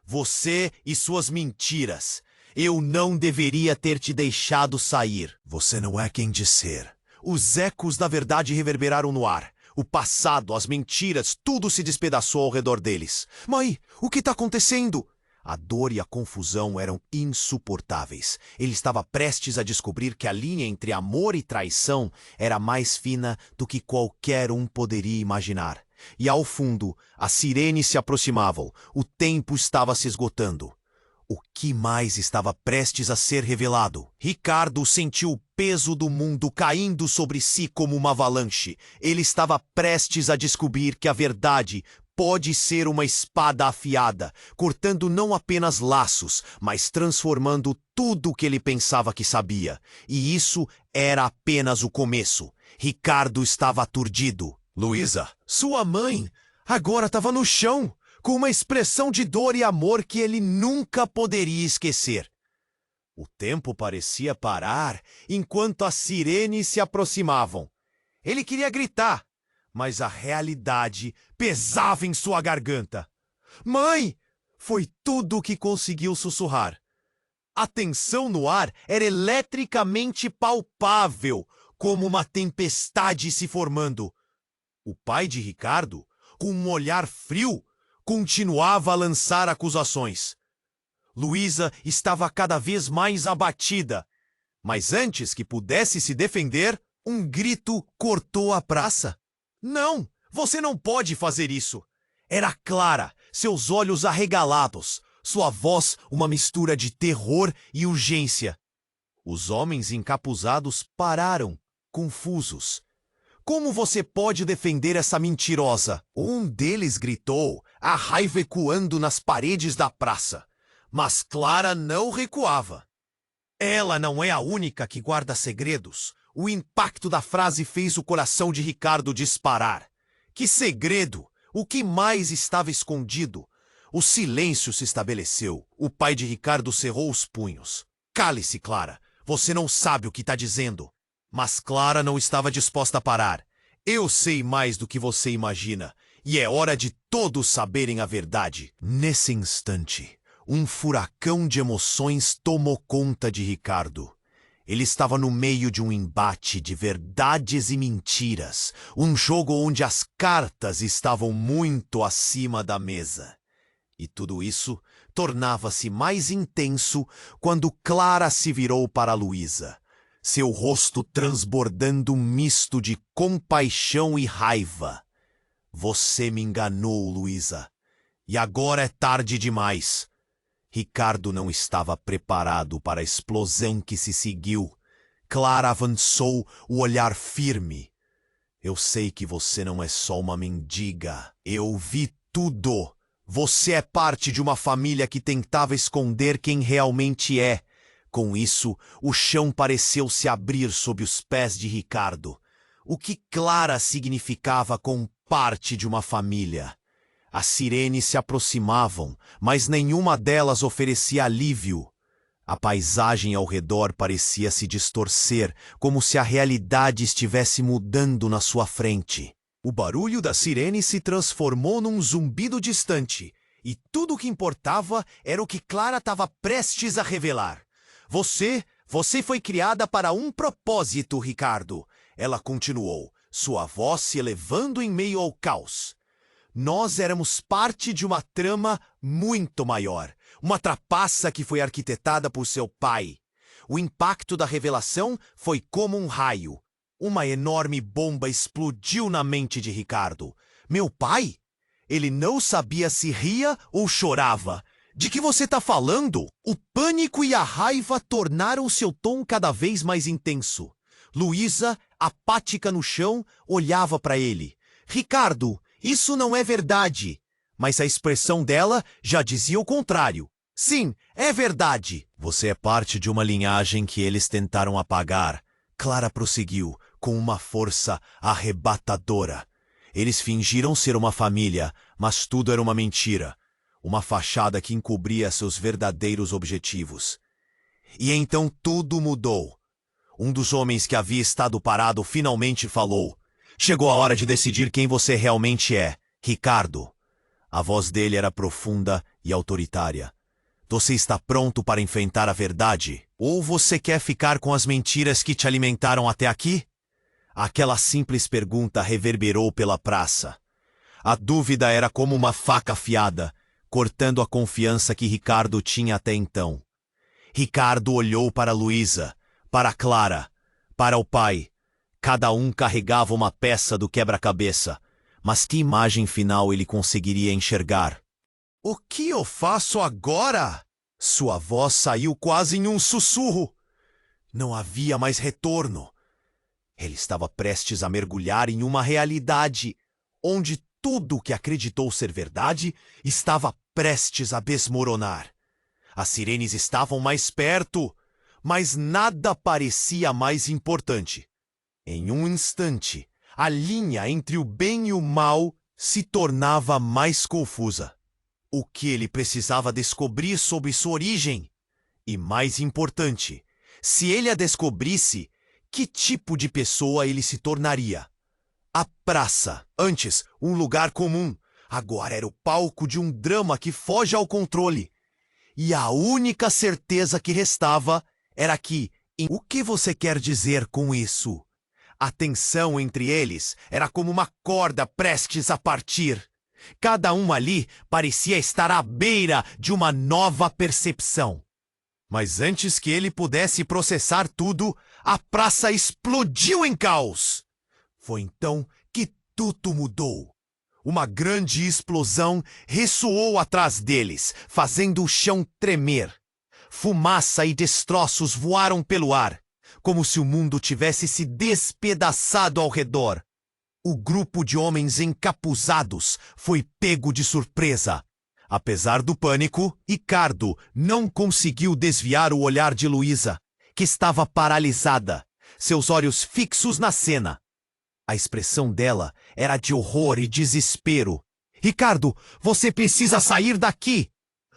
"Você e suas mentiras. Eu não deveria ter te deixado sair. Você não é quem diz ser." Os ecos da verdade reverberaram no ar. O passado, as mentiras, tudo se despedaçou ao redor deles. "Mãe, o que está acontecendo?" A dor e a confusão eram insuportáveis. Ele estava prestes a descobrir que a linha entre amor e traição era mais fina do que qualquer um poderia imaginar. E ao fundo, as sirenes se aproximavam. O tempo estava se esgotando. O que mais estava prestes a ser revelado? Ricardo sentiu o peso do mundo caindo sobre si como uma avalanche. Ele estava prestes a descobrir que a verdade pode ser uma espada afiada, cortando não apenas laços, mas transformando tudo o que ele pensava que sabia. E isso era apenas o começo. Ricardo estava aturdido. Luísa, sua mãe, agora estava no chão, com uma expressão de dor e amor que ele nunca poderia esquecer. O tempo parecia parar enquanto as sirenes se aproximavam. Ele queria gritar, mas a realidade pesava em sua garganta. "Mãe!" Foi tudo o que conseguiu sussurrar. A tensão no ar era eletricamente palpável, como uma tempestade se formando. O pai de Ricardo, com um olhar frio, continuava a lançar acusações. Luísa estava cada vez mais abatida, mas antes que pudesse se defender, um grito cortou a praça. "Não, você não pode fazer isso." Era Clara, seus olhos arregalados, sua voz uma mistura de terror e urgência. Os homens encapuzados pararam, confusos. "Como você pode defender essa mentirosa?" Um deles gritou, a raiva ecoando nas paredes da praça. Mas Clara não recuava. "Ela não é a única que guarda segredos." O impacto da frase fez o coração de Ricardo disparar. Que segredo? O que mais estava escondido? O silêncio se estabeleceu. O pai de Ricardo cerrou os punhos. "Cale-se, Clara. Você não sabe o que está dizendo." Mas Clara não estava disposta a parar. "Eu sei mais do que você imagina, e é hora de todos saberem a verdade." Nesse instante, um furacão de emoções tomou conta de Ricardo. Ele estava no meio de um embate de verdades e mentiras, um jogo onde as cartas estavam muito acima da mesa. E tudo isso tornava-se mais intenso quando Clara se virou para Luísa, seu rosto transbordando um misto de compaixão e raiva. "Você me enganou, Luísa, e agora é tarde demais." Ricardo não estava preparado para a explosão que se seguiu. Clara avançou, o olhar firme. Eu sei que você não é só uma mendiga. Eu vi tudo. Você é parte de uma família que tentava esconder quem realmente é. Com isso, o chão pareceu se abrir sob os pés de Ricardo. O que Clara significava com parte de uma família? As sirenes se aproximavam, mas nenhuma delas oferecia alívio. A paisagem ao redor parecia se distorcer, como se a realidade estivesse mudando na sua frente. O barulho da sirene se transformou num zumbido distante, e tudo o que importava era o que Clara estava prestes a revelar. Você foi criada para um propósito, Ricardo. Ela continuou, sua voz se elevando em meio ao caos. Nós éramos parte de uma trama muito maior. Uma trapaça que foi arquitetada por seu pai. O impacto da revelação foi como um raio. Uma enorme bomba explodiu na mente de Ricardo. Meu pai? Ele não sabia se ria ou chorava. De que você está falando? O pânico e a raiva tornaram seu tom cada vez mais intenso. Luísa, apática no chão, olhava para ele. Ricardo, isso não é verdade. Mas a expressão dela já dizia o contrário. Sim, é verdade. Você é parte de uma linhagem que eles tentaram apagar. Clara prosseguiu, com uma força arrebatadora. Eles fingiram ser uma família, mas tudo era uma mentira. Uma fachada que encobria seus verdadeiros objetivos. E então tudo mudou. Um dos homens que havia estado parado finalmente falou. Chegou a hora de decidir quem você realmente é, Ricardo. A voz dele era profunda e autoritária. Você está pronto para enfrentar a verdade? Ou você quer ficar com as mentiras que te alimentaram até aqui? Aquela simples pergunta reverberou pela praça. A dúvida era como uma faca afiada, cortando a confiança que Ricardo tinha até então. Ricardo olhou para Luísa, para Clara, para o pai. Cada um carregava uma peça do quebra-cabeça, mas que imagem final ele conseguiria enxergar? O que eu faço agora? Sua voz saiu quase em um sussurro. Não havia mais retorno. Ele estava prestes a mergulhar em uma realidade, onde tudo o que acreditou ser verdade estava prestes a desmoronar. As sirenes estavam mais perto, mas nada parecia mais importante. Em um instante, a linha entre o bem e o mal se tornava mais confusa. O que ele precisava descobrir sobre sua origem? E mais importante, se ele a descobrisse, que tipo de pessoa ele se tornaria? A praça, antes um lugar comum, agora era o palco de um drama que foge ao controle. E a única certeza que restava era que... O que você quer dizer com isso? A tensão entre eles era como uma corda prestes a partir. Cada um ali parecia estar à beira de uma nova percepção. Mas antes que ele pudesse processar tudo, a praça explodiu em caos. Foi então que tudo mudou. Uma grande explosão ressoou atrás deles, fazendo o chão tremer. Fumaça e destroços voaram pelo ar, como se o mundo tivesse se despedaçado ao redor. O grupo de homens encapuzados foi pego de surpresa. Apesar do pânico, Ricardo não conseguiu desviar o olhar de Luísa, que estava paralisada, seus olhos fixos na cena. A expressão dela era de horror e desespero. Ricardo, você precisa sair daqui!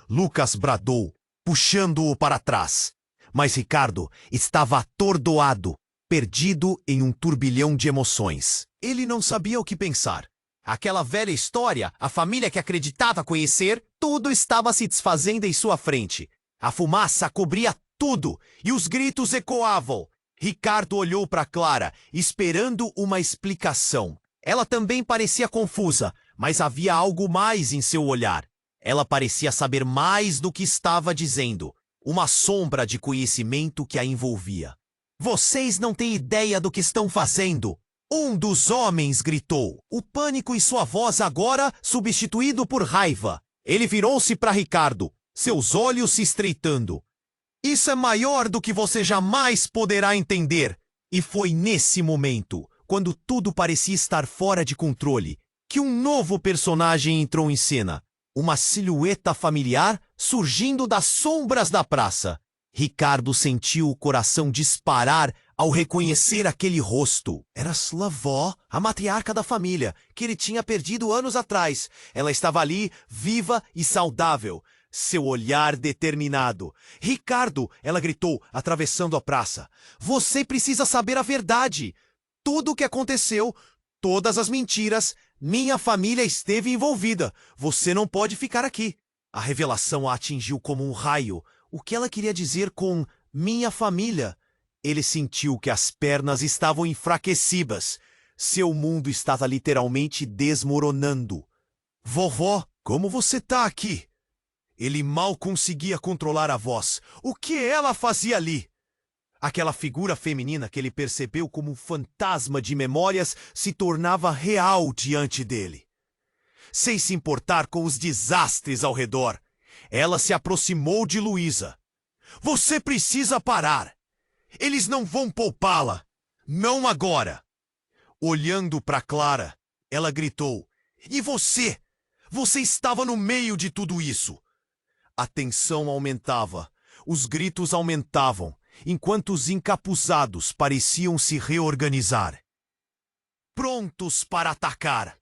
Lucas bradou, puxando-o para trás. Mas Ricardo estava atordoado, perdido em um turbilhão de emoções. Ele não sabia o que pensar. Aquela velha história, a família que acreditava conhecer, tudo estava se desfazendo em sua frente. A fumaça cobria tudo e os gritos ecoavam. Ricardo olhou para Clara, esperando uma explicação. Ela também parecia confusa, mas havia algo mais em seu olhar. Ela parecia saber mais do que estava dizendo. Uma sombra de conhecimento que a envolvia. Vocês não têm ideia do que estão fazendo! Um dos homens gritou. O pânico em sua voz agora substituído por raiva. Ele virou-se para Ricardo. seus olhos se estreitando. Isso é maior do que você jamais poderá entender. E foi nesse momento, quando tudo parecia estar fora de controle, que um novo personagem entrou em cena. Uma silhueta familiar surgindo das sombras da praça. Ricardo sentiu o coração disparar ao reconhecer aquele rosto. Era sua avó, a matriarca da família, que ele tinha perdido anos atrás. Ela estava ali, viva e saudável. Seu olhar determinado. Ricardo, ela gritou, atravessando a praça. Você precisa saber a verdade. Tudo o que aconteceu, todas as mentiras, minha família esteve envolvida. Você não pode ficar aqui. A revelação a atingiu como um raio. O que ela queria dizer com minha família? Ele sentiu que as pernas estavam enfraquecidas. Seu mundo estava literalmente desmoronando. Vovó, como você tá aqui? Ele mal conseguia controlar a voz. O que ela fazia ali? Aquela figura feminina que ele percebeu como um fantasma de memórias se tornava real diante dele. Sem se importar com os desastres ao redor, ela se aproximou de Luísa. Você precisa parar. Eles não vão poupá-la. Não agora. Olhando para Clara, ela gritou. E você? Você estava no meio de tudo isso. A tensão aumentava, os gritos aumentavam, enquanto os encapuzados pareciam se reorganizar. Prontos para atacar.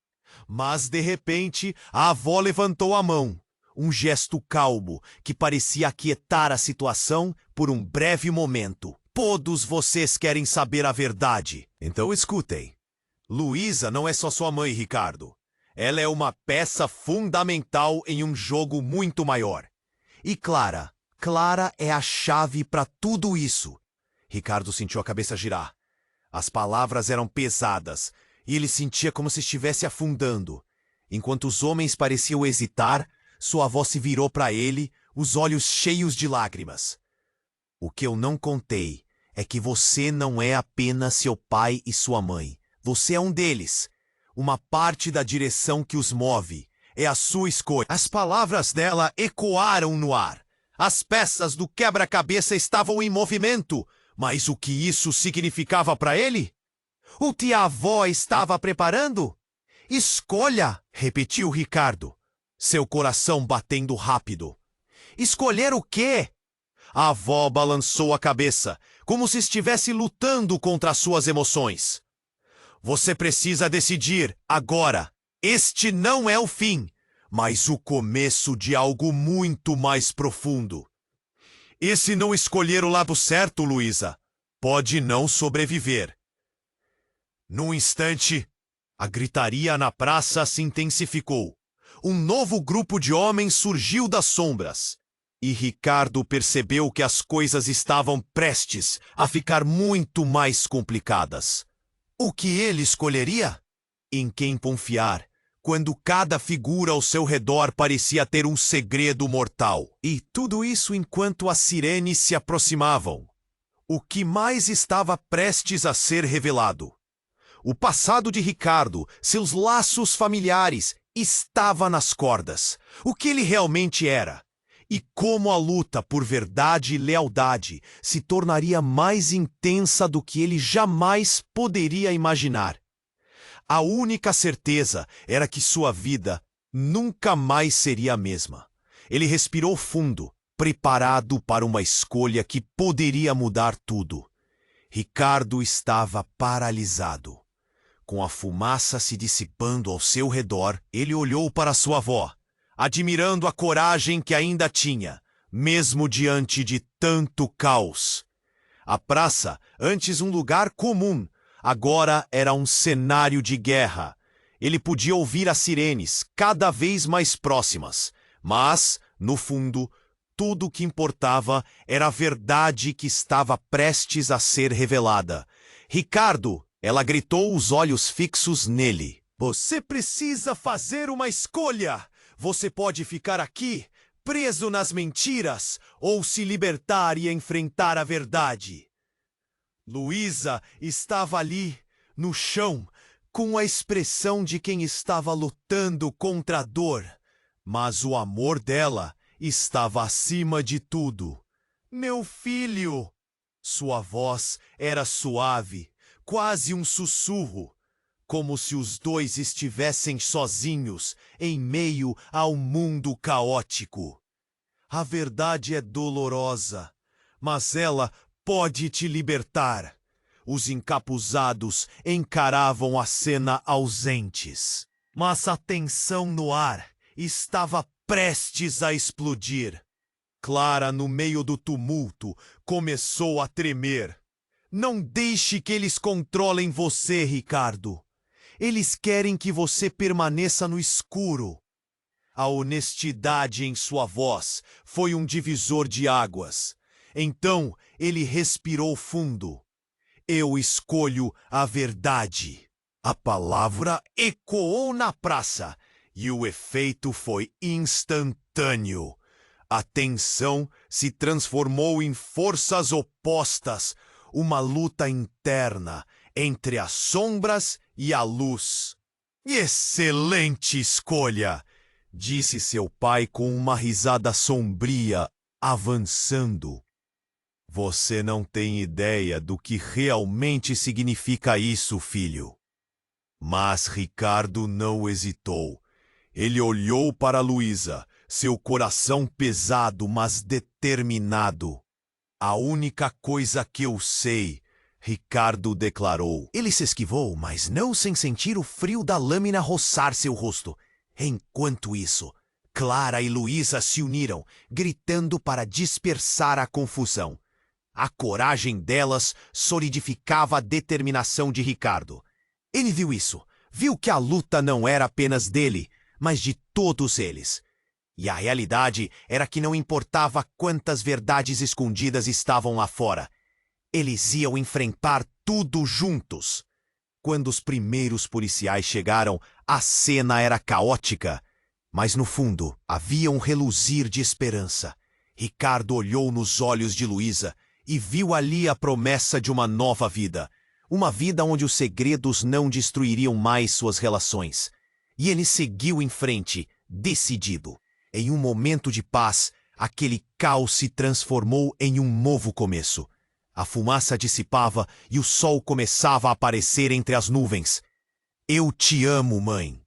Mas, de repente, a avó levantou a mão. Um gesto calmo que parecia aquietar a situação por um breve momento. Todos vocês querem saber a verdade. Então escutem. Luísa não é só sua mãe, Ricardo. Ela é uma peça fundamental em um jogo muito maior. E Clara é a chave para tudo isso. Ricardo sentiu a cabeça girar. As palavras eram pesadas e ele sentia como se estivesse afundando. Enquanto os homens pareciam hesitar, sua avó se virou para ele, os olhos cheios de lágrimas. O que eu não contei é que você não é apenas seu pai e sua mãe. Você é um deles. Uma parte da direção que os move. É a sua escolha. As palavras dela ecoaram no ar. As peças do quebra-cabeça estavam em movimento. Mas o que isso significava para ele? O que a avó estava preparando? Escolha, repetiu Ricardo, seu coração batendo rápido. Escolher o quê? A avó balançou a cabeça, como se estivesse lutando contra as suas emoções. Você precisa decidir agora. Este não é o fim, mas o começo de algo muito mais profundo. E se não escolher o lado certo, Luísa, pode não sobreviver. Num instante, a gritaria na praça se intensificou. Um novo grupo de homens surgiu das sombras. E Ricardo percebeu que as coisas estavam prestes a ficar muito mais complicadas. O que ele escolheria? Em quem confiar, quando cada figura ao seu redor parecia ter um segredo mortal. E tudo isso enquanto as sirenes se aproximavam. O que mais estava prestes a ser revelado? O passado de Ricardo, seus laços familiares, estava nas cordas. O que ele realmente era? E como a luta por verdade e lealdade se tornaria mais intensa do que ele jamais poderia imaginar. A única certeza era que sua vida nunca mais seria a mesma. Ele respirou fundo, preparado para uma escolha que poderia mudar tudo. Ricardo estava paralisado. Com a fumaça se dissipando ao seu redor, ele olhou para sua avó, admirando a coragem que ainda tinha, mesmo diante de tanto caos. A praça, antes um lugar comum, agora era um cenário de guerra. Ele podia ouvir as sirenes cada vez mais próximas, mas, no fundo, tudo o que importava era a verdade que estava prestes a ser revelada. Ricardo, ela gritou, os olhos fixos nele. Você precisa fazer uma escolha! Você pode ficar aqui, preso nas mentiras, ou se libertar e enfrentar a verdade. Luísa estava ali, no chão, com a expressão de quem estava lutando contra a dor. Mas o amor dela estava acima de tudo. Meu filho! Sua voz era suave, quase um sussurro, como se os dois estivessem sozinhos em meio ao mundo caótico. A verdade é dolorosa, mas ela pode te libertar. Os encapuzados encaravam a cena ausentes, mas a tensão no ar estava prestes a explodir. Clara, no meio do tumulto, começou a tremer. Não deixe que eles controlem você, Ricardo. Eles querem que você permaneça no escuro. A honestidade em sua voz foi um divisor de águas. Então ele respirou fundo. Eu escolho a verdade. A palavra ecoou na praça e o efeito foi instantâneo. A tensão se transformou em forças opostas, uma luta interna entre as sombras e a luz. Excelente escolha! Disse seu pai com uma risada sombria, avançando. Você não tem ideia do que realmente significa isso, filho. Mas Ricardo não hesitou. Ele olhou para Luísa, seu coração pesado, mas determinado. A única coisa que eu sei, Ricardo declarou. Ele se esquivou, mas não sem sentir o frio da lâmina roçar seu rosto. Enquanto isso, Clara e Luísa se uniram, gritando para dispersar a confusão. A coragem delas solidificava a determinação de Ricardo. Ele viu isso, viu que a luta não era apenas dele, mas de todos eles. E a realidade era que não importava quantas verdades escondidas estavam lá fora. Eles iam enfrentar tudo juntos. Quando os primeiros policiais chegaram, a cena era caótica. Mas no fundo, havia um reluzir de esperança. Ricardo olhou nos olhos de Luísa e viu ali a promessa de uma nova vida. Uma vida onde os segredos não destruiriam mais suas relações. E ele seguiu em frente, decidido. Em um momento de paz, aquele caos se transformou em um novo começo. A fumaça dissipava e o sol começava a aparecer entre as nuvens. Eu te amo, mãe.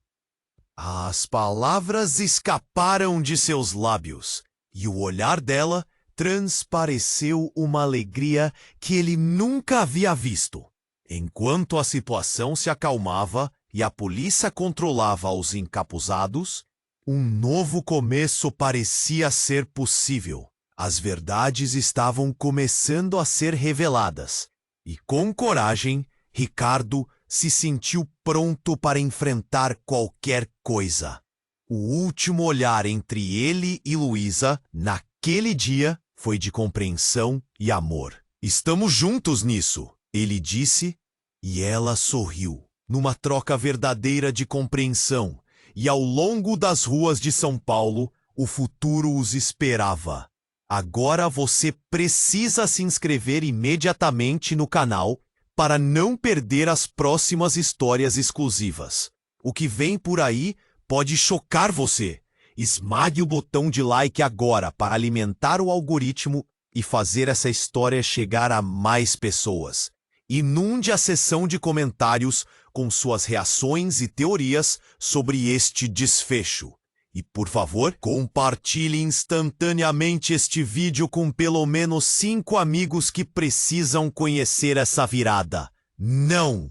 As palavras escaparam de seus lábios e o olhar dela transpareceu uma alegria que ele nunca havia visto. Enquanto a situação se acalmava e a polícia controlava os encapuzados, um novo começo parecia ser possível. As verdades estavam começando a ser reveladas. E com coragem, Ricardo se sentiu pronto para enfrentar qualquer coisa. O último olhar entre ele e Luísa, naquele dia, foi de compreensão e amor. Estamos juntos nisso, ele disse, e ela sorriu, numa troca verdadeira de compreensão. E ao longo das ruas de São Paulo, o futuro os esperava. Agora você precisa se inscrever imediatamente no canal para não perder as próximas histórias exclusivas. O que vem por aí pode chocar você. Esmague o botão de like agora para alimentar o algoritmo e fazer essa história chegar a mais pessoas. Inunde a seção de comentários com suas reações e teorias sobre este desfecho. E, por favor, compartilhe instantaneamente este vídeo com pelo menos 5 amigos que precisam conhecer essa virada. Não